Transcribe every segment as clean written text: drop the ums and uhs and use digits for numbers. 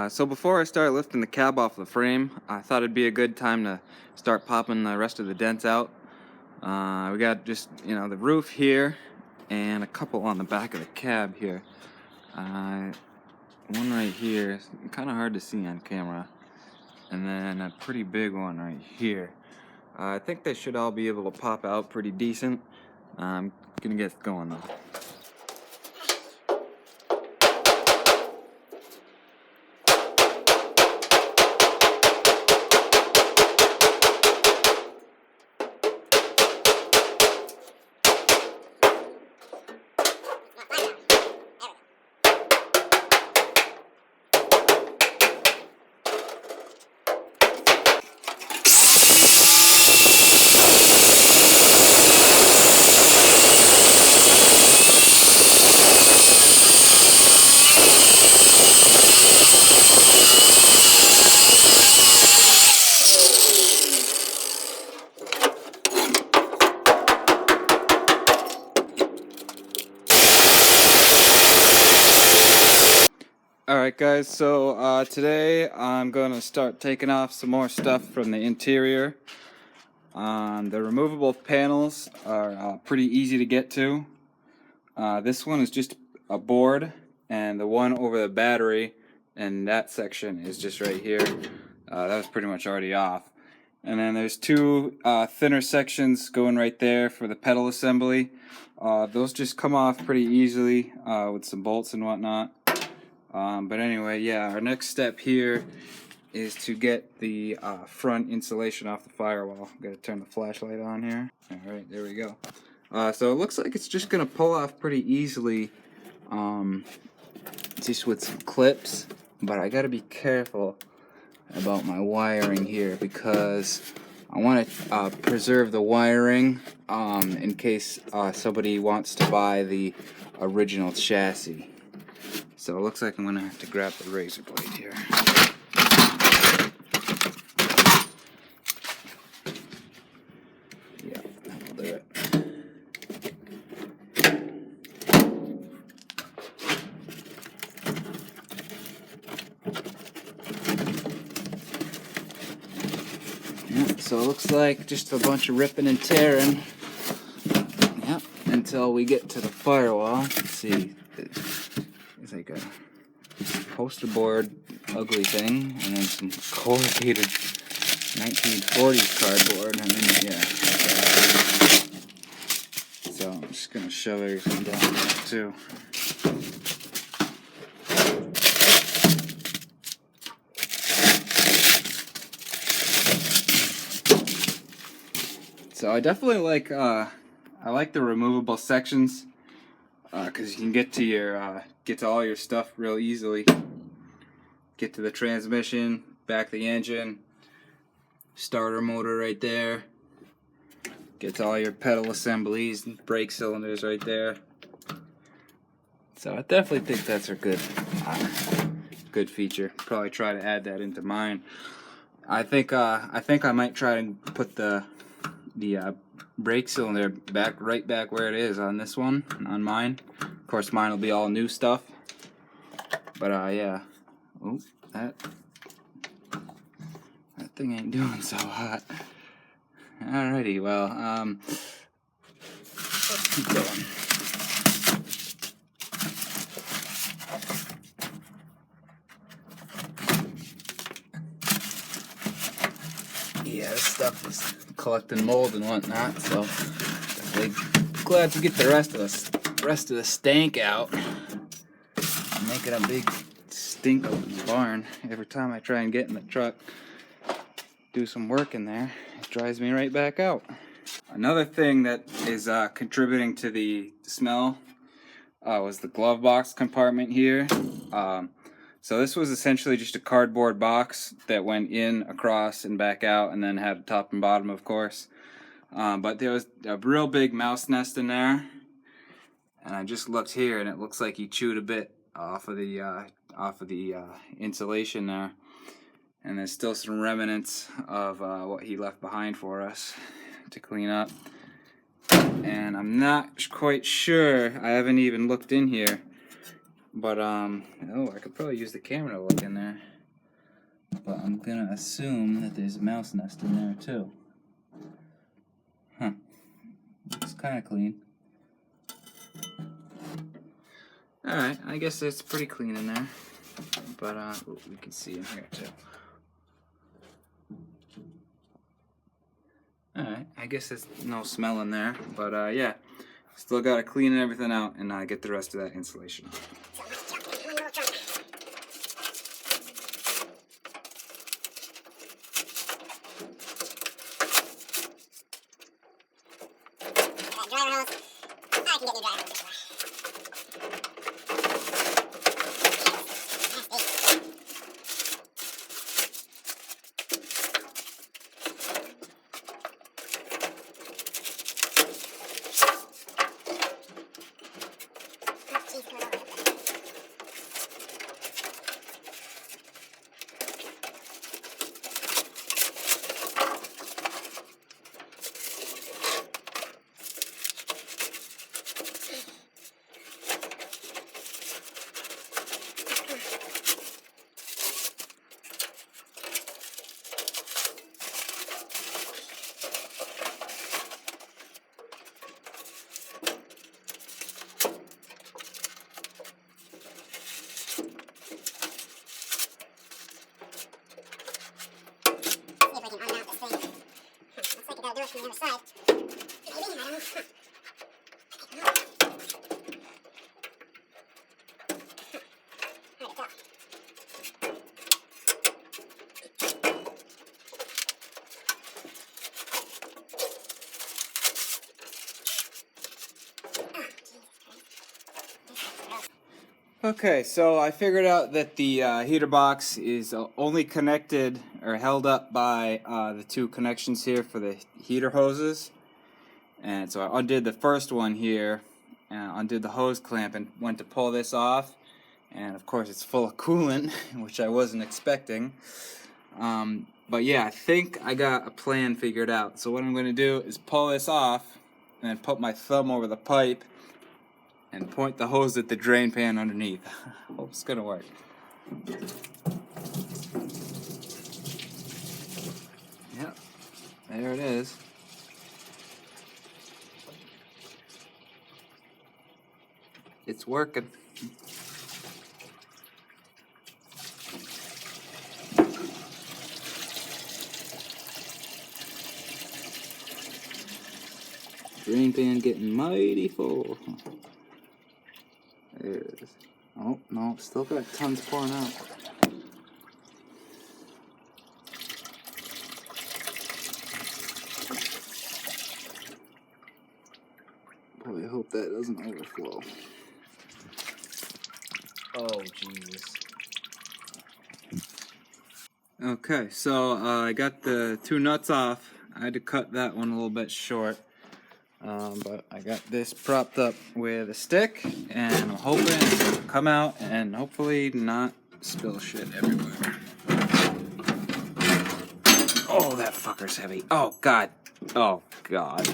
So before I start lifting the cab off the frame, I thought it'd be a good time to start popping the rest of the dents out. We got just, the roof here and a couple on the back of the cab here. One right here, kind of hard to see on camera, and then a pretty big one right here. I think they should all be able to pop out pretty decent. I'm gonna get going though. Alright guys, so today I'm going to start taking off some more stuff from the interior. The removable panels are pretty easy to get to. This one is just a board, and the one over the battery and that section is just right here. That was pretty much already off. And then there's two thinner sections going right there for the pedal assembly. Those just come off pretty easily with some bolts and whatnot. But anyway, yeah, our next step here is to get the front insulation off the firewall. I'm going to turn the flashlight on here. Alright, there we go. So it looks like it's just going to pull off pretty easily, just with some clips. But I got to be careful about my wiring here, because I want to preserve the wiring in case somebody wants to buy the original chassis. So it looks like I'm going to have to grab the razor blade here. Yeah, that'll do it. Yeah, so it looks like just a bunch of ripping and tearing. Yep, until we get to the firewall. Let's see. It's like a poster board ugly thing, and then some corrugated 1940s cardboard, and then yeah. So I'm just gonna shove everything down there too. So I definitely like I like the removable sections. Because you can get to all your stuff real easily. Get to the transmission, back the engine, starter motor right there. Get to all your pedal assemblies and brake cylinders right there. So I definitely think that's a good feature. Probably try to add that into mine. I think I might try and put the brake cylinder right back where it is on this one, on mine. Of course, mine will be all new stuff. But yeah. Oh, that thing ain't doing so hot. Alrighty, well, let's keep going. Yeah, this stuff is collecting mold and whatnot, so definitely glad to get the rest of the stank out. I'm making a big stink up in the barn every time I try and get in the truck, do some work in there. It drives me right back out. Another thing that is contributing to the smell was the glove box compartment here. So this was essentially just a cardboard box that went in, across, and back out, and then had a top and bottom, of course. But there was a real big mouse nest in there, and I just looked here, and it looks like he chewed a bit off of the insulation there. And there's still some remnants of what he left behind for us to clean up. And I'm not quite sure, I haven't even looked in here, But oh, I could probably use the camera to look in there. But I'm gonna assume that there's a mouse nest in there too. Huh. Looks kind of clean. Alright, I guess it's pretty clean in there. But we can see in here too. Alright, I guess there's no smell in there. But yeah, still gotta clean everything out and get the rest of that insulation. From the other side. Maybe, I don't know. Hard to tell. Okay, so I figured out that the heater box is only connected or held up by the two connections here for the heater hoses. And so I undid the first one here, and undid the hose clamp and went to pull this off. And of course it's full of coolant, which I wasn't expecting. But yeah, I think I got a plan figured out. So what I'm going to do is pull this off and put my thumb over the pipe and point the hose at the drain pan underneath. Hope it's gonna work. Yep, there it is. It's working. Drain pan getting mighty full. There it is. Oh, no, still got tons pouring out. Boy, I hope that doesn't overflow. Oh, Jesus. Okay, so I got the two nuts off. I had to cut that one a little bit short. But I got this propped up with a stick, and I'm hoping it'll come out and hopefully not spill shit everywhere. Oh, that fucker's heavy. Oh, God. Oh, God.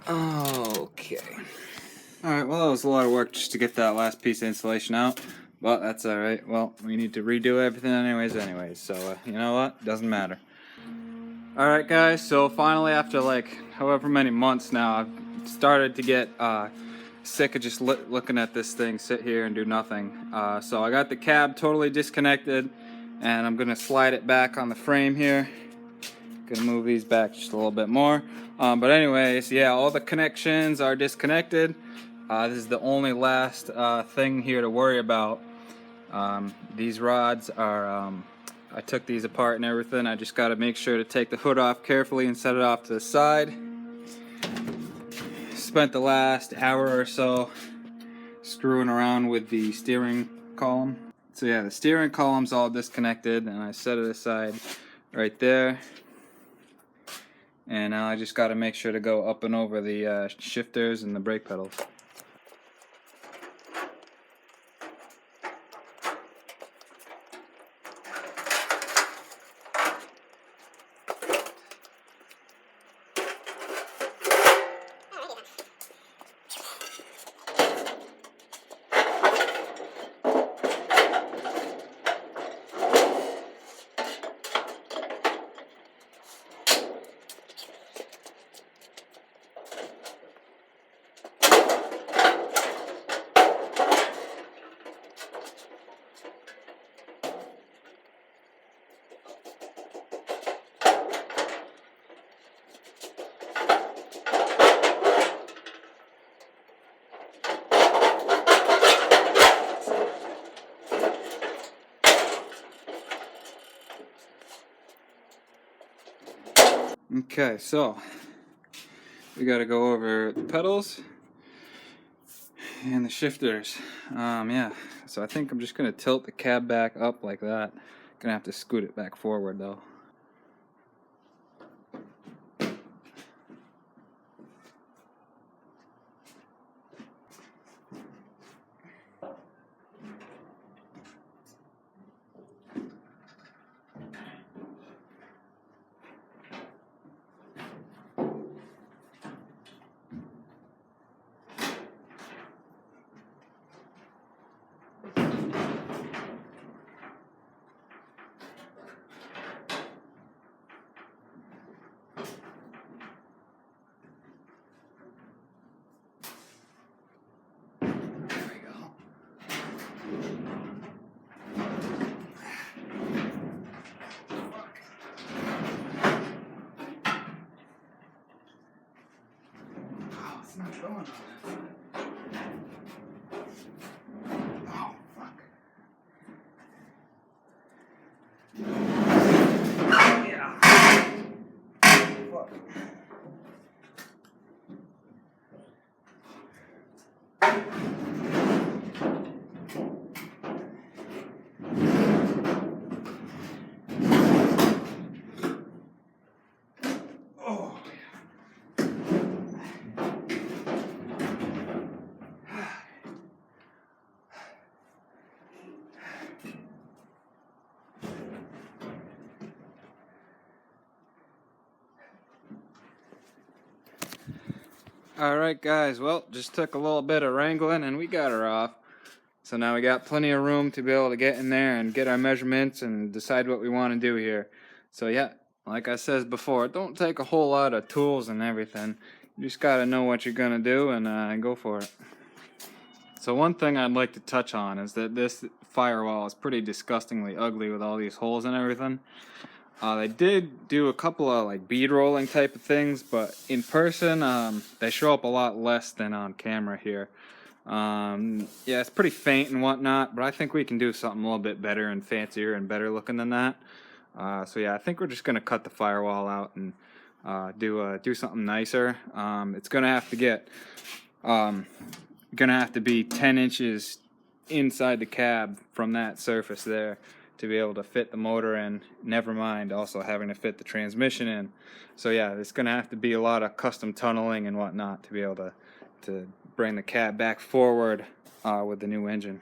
Okay. Alright, well, that was a lot of work just to get that last piece of insulation out. But that's alright. Well, we need to redo everything anyways. So, you know what? Doesn't matter. Alright, guys. So, finally, after, like, however many months now, I've started to get sick of just looking at this thing sit here and do nothing. So, I got the cab totally disconnected, and I'm going to slide it back on the frame here. Gonna move these back just a little bit more. But anyways, yeah, all the connections are disconnected. This is the only last thing here to worry about. These rods are, I took these apart and everything. I just gotta make sure to take the hood off carefully and set it off to the side. Spent the last hour or so screwing around with the steering column. So yeah, the steering column's all disconnected, and I set it aside right there. And now I just got to make sure to go up and over the shifters and the brake pedals. Okay, so we got to go over the pedals and the shifters. Yeah, so I think I'm just gonna tilt the cab back up like that. Gonna have to scoot it back forward though. It's not going on that side. Oh, fuck. Yeah. Fuck. Oh. Alright guys, well, just took a little bit of wrangling and we got her off. So now we got plenty of room to be able to get in there and get our measurements and decide what we want to do here. So yeah, like I said before, don't take a whole lot of tools and everything. You just gotta know what you're gonna do and go for it. So one thing I'd like to touch on is that this firewall is pretty disgustingly ugly with all these holes and everything. They did do a couple of like bead rolling type of things, but in person they show up a lot less than on camera here. Yeah, it's pretty faint and whatnot, but I think we can do something a little bit better and fancier and better looking than that. So yeah, I think we're just gonna cut the firewall out and do something nicer. It's gonna have to get gonna have to be 10 inches inside the cab from that surface there to be able to fit the motor in, never mind also having to fit the transmission in. So yeah, it's going to have to be a lot of custom tunneling and whatnot to be able to bring the cab back forward with the new engine.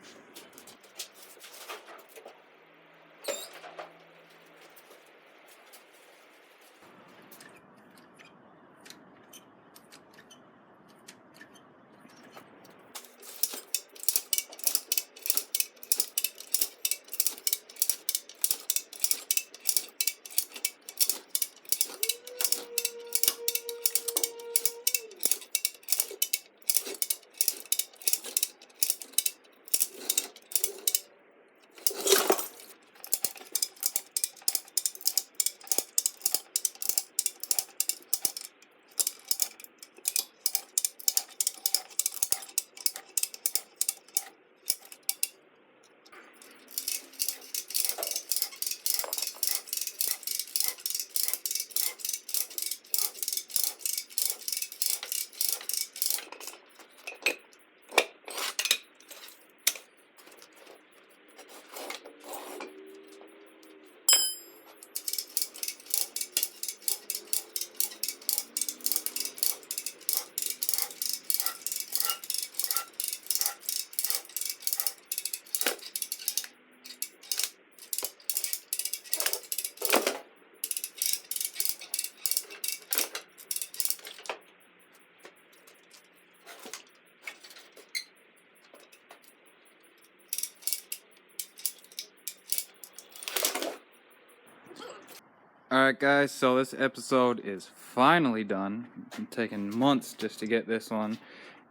Alright guys, so this episode is finally done. It's been taking months just to get this one,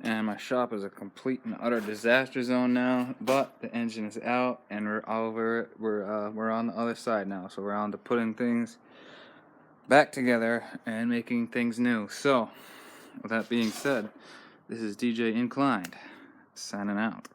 and my shop is a complete and utter disaster zone now, but the engine is out and we're over it. We're on the other side now, so we're on to putting things back together and making things new. So with that being said, this is DJ Inclined signing out.